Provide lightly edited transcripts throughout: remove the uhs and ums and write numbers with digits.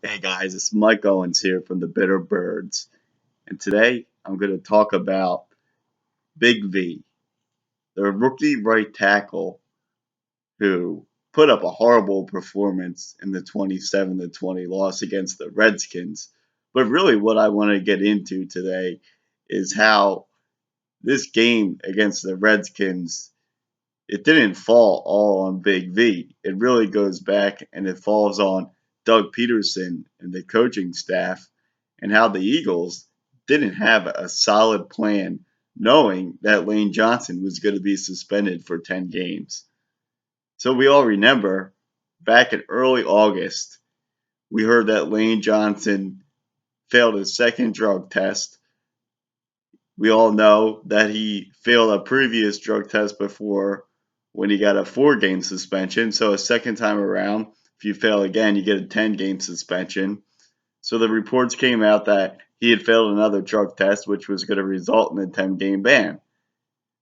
Hey guys, it's Mike Owens here from the Bitter Birds, and today I'm going to talk about Big V, the rookie right tackle who put up a horrible performance in the 27-20 loss against the Redskins. But really, what I want to get into today is how this game against the Redskins it didn't fall all on Big V. It really goes back and it falls on Doug Pederson and the coaching staff and how the Eagles didn't have a solid plan knowing that Lane Johnson was going to be suspended for 10 games. So we all remember back in early August, we heard that Lane Johnson failed his second drug test. We all know that he failed a previous drug test before when he got a 4 game suspension. So a second time around, if you fail again, you get a 10 game suspension. So the reports came out that he had failed another drug test, which was going to result in a 10 game ban.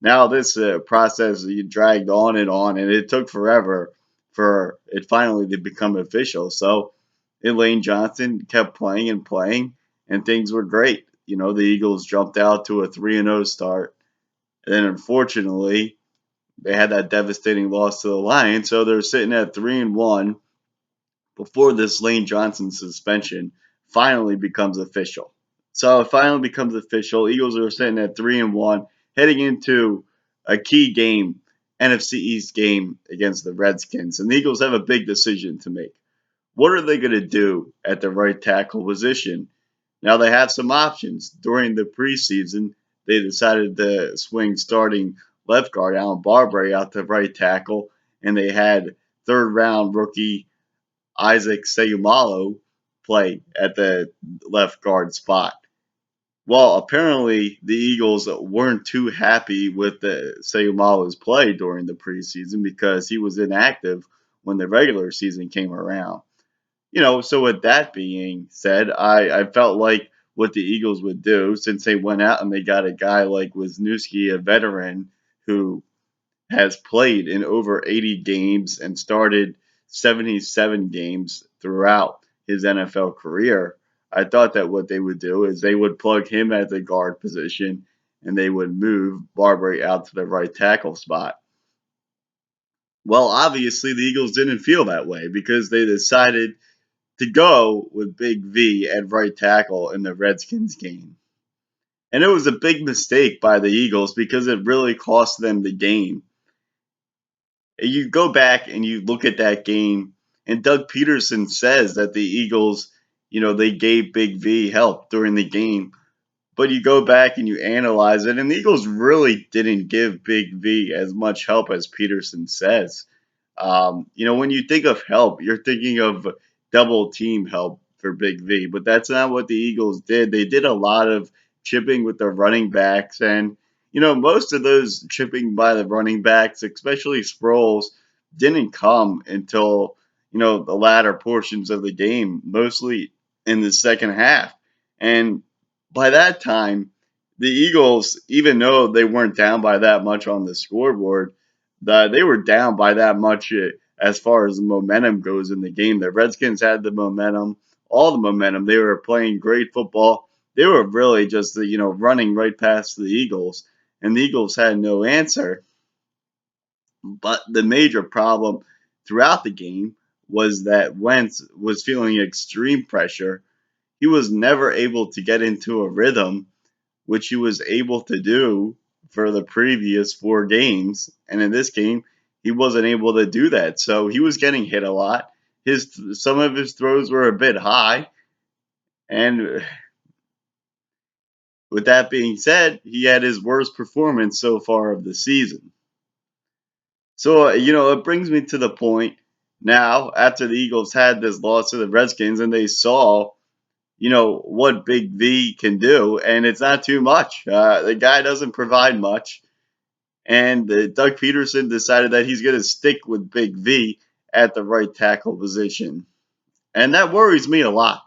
Now this process dragged on, and it took forever for it finally to become official. So Elaine Johnson kept playing and playing, and things were great. You know, the Eagles jumped out to a 3-0 start, and then unfortunately they had that devastating loss to the Lions, so they're sitting at 3-1 before this Lane Johnson suspension finally becomes official. So it finally becomes official. Eagles are sitting at 3-1, heading into a key game, NFC East game against the Redskins. And the Eagles have a big decision to make. What are they going to do at the right tackle position? Now they have some options. During the preseason, they decided to swing starting left guard Alan Barberry out to right tackle, and they had third round rookie Isaac Seumalo play at the left guard spot. Well, apparently the Eagles weren't too happy with the Seumalo's play during the preseason because he was inactive when the regular season came around. So with that being said, I felt like what the Eagles would do since they went out and they got a guy like Wisniewski, a veteran who has played in over 80 games and started 77 games throughout his NFL career. I thought that what they would do is they would plug him at the guard position and they would move Barberry out to the right tackle spot. Well, obviously, the Eagles didn't feel that way because they decided to go with Big V at right tackle in the Redskins game. And it was a big mistake by the Eagles because it really cost them the game. You go back and you look at that game, and Doug Pederson says that the Eagles, they gave Big V help during the game. But you go back and you analyze it, and the Eagles really didn't give Big V as much help as Pederson says. When you think of help, you're thinking of double team help for Big V, but that's not what the Eagles did. They did a lot of chipping with their running backs, and most of those chipping by the running backs, especially Sproles, didn't come until the latter portions of the game, mostly in the second half. And by that time, the Eagles, even though they weren't down by that much on the scoreboard, they were down by that much as far as the momentum goes in the game. The Redskins had the momentum, all the momentum. They were playing great football. They were really just running right past the Eagles, and the Eagles had no answer. But the major problem throughout the game was that Wentz was feeling extreme pressure. He was never able to get into a rhythm, which he was able to do for the previous 4 games. And in this game, he wasn't able to do that. So he was getting hit a lot. Some of his throws were a bit high. And with that being said, he had his worst performance so far of the season. So, it brings me to the point now after the Eagles had this loss to the Redskins and they saw what Big V can do, and it's not too much. The guy doesn't provide much, and Doug Pederson decided that he's going to stick with Big V at the right tackle position. And that worries me a lot.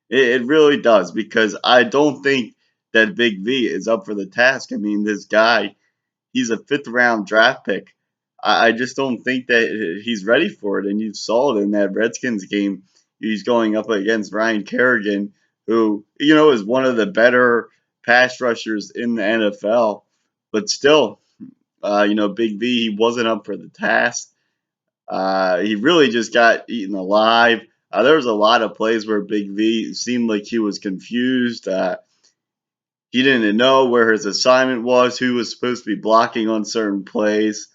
It really does, because I don't think that Big V is up for the task. I mean, this guy, he's a fifth round draft pick. I just don't think that he's ready for it. And you saw it in that Redskins game. He's going up against Ryan Kerrigan, who, is one of the better pass rushers in the NFL. But still, Big V, he wasn't up for the task. He really just got eaten alive. There was a lot of plays where Big V seemed like he was confused. He didn't know where his assignment was, who was supposed to be blocking on certain plays.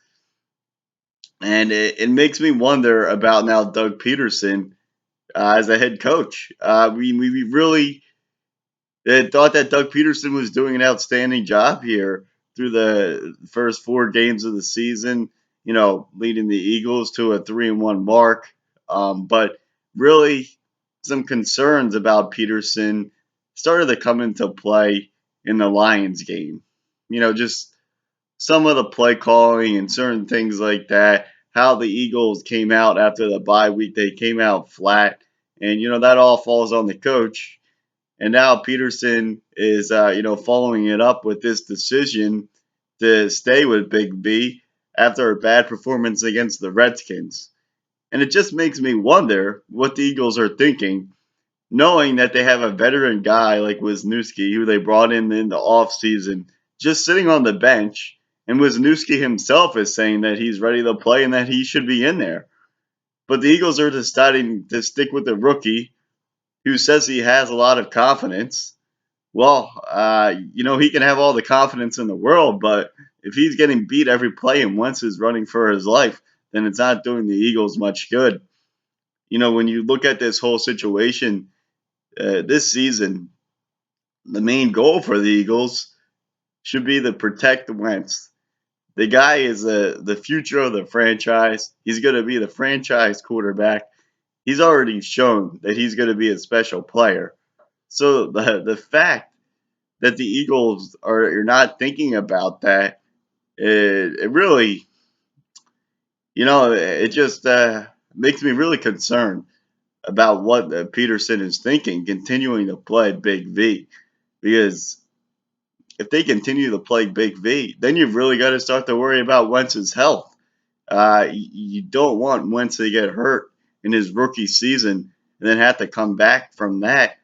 And it makes me wonder about now Doug Pederson as a head coach. We really thought that Doug Pederson was doing an outstanding job here through the first 4 games of the season, leading the Eagles to a 3-1 mark. But really, some concerns about Pederson started to come into play in the Lions game. Just some of the play calling and certain things like that, how the Eagles came out after the bye week, they came out flat. And, that all falls on the coach. And now Pederson is, following it up with this decision to stay with Big B after a bad performance against the Redskins. And it just makes me wonder what the Eagles are thinking, knowing that they have a veteran guy like Wisniewski, who they brought in the offseason, just sitting on the bench. And Wisniewski himself is saying that he's ready to play and that he should be in there. But the Eagles are deciding to stick with the rookie who says he has a lot of confidence. Well, he can have all the confidence in the world, but if he's getting beat every play and Wentz is running for his life, then it's not doing the Eagles much good. When you look at this whole situation this season, the main goal for the Eagles should be to protect Wentz. The guy is the future of the franchise. He's going to be the franchise quarterback. He's already shown that he's going to be a special player. So the fact that the Eagles are not thinking about that, it really, it just makes me really concerned about what Pederson is thinking, continuing to play Big V. Because if they continue to play Big V, then you've really got to start to worry about Wentz's health. You don't want Wentz to get hurt in his rookie season and then have to come back from that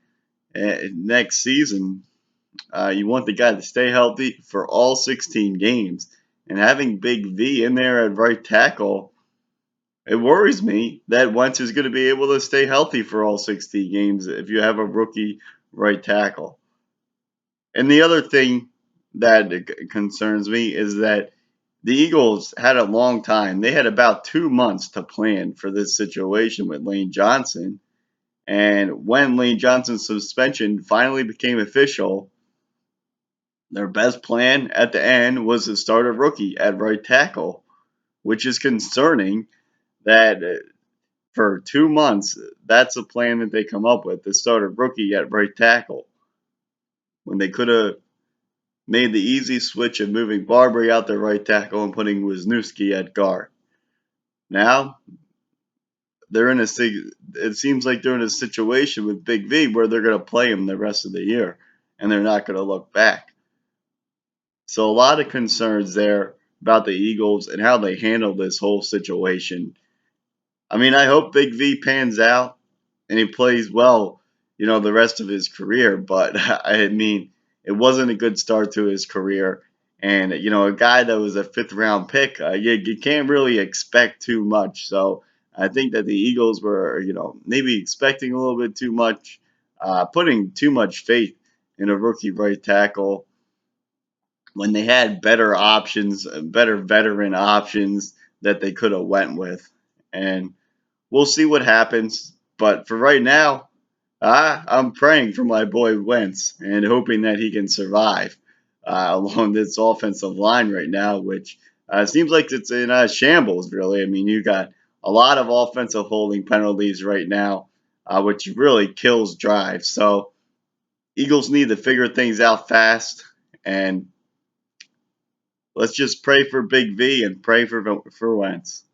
next season. You want the guy to stay healthy for all 16 games. And having Big V in there at right tackle, it worries me that Wentz is going to be able to stay healthy for all 60 games if you have a rookie right tackle. And the other thing that concerns me is that the Eagles had a long time. They had about 2 months to plan for this situation with Lane Johnson. And when Lane Johnson's suspension finally became official, their best plan at the end was to start a rookie at right tackle, which is concerning that for 2 months, that's a plan that they come up with, to start a rookie at right tackle, when they could have made the easy switch of moving Barbary out to right tackle and putting Wisniewski at guard. Now, it seems like they're in a situation with Big V where they're going to play him the rest of the year, and they're not going to look back. So a lot of concerns there about the Eagles and how they handle this whole situation. I mean, I hope Big V pans out and he plays well, the rest of his career. But I mean, it wasn't a good start to his career. And, a guy that was a 5th-round pick, you can't really expect too much. So I think that the Eagles were, maybe expecting a little bit too much, putting too much faith in a rookie right tackle when they had better options, better veteran options that they could have went with. And we'll see what happens. But for right now, I'm praying for my boy Wentz and hoping that he can survive along this offensive line right now, which seems like it's in shambles, really. I mean, you got a lot of offensive holding penalties right now, which really kills drives. So Eagles need to figure things out fast, and let's just pray for Big V and pray for Wentz.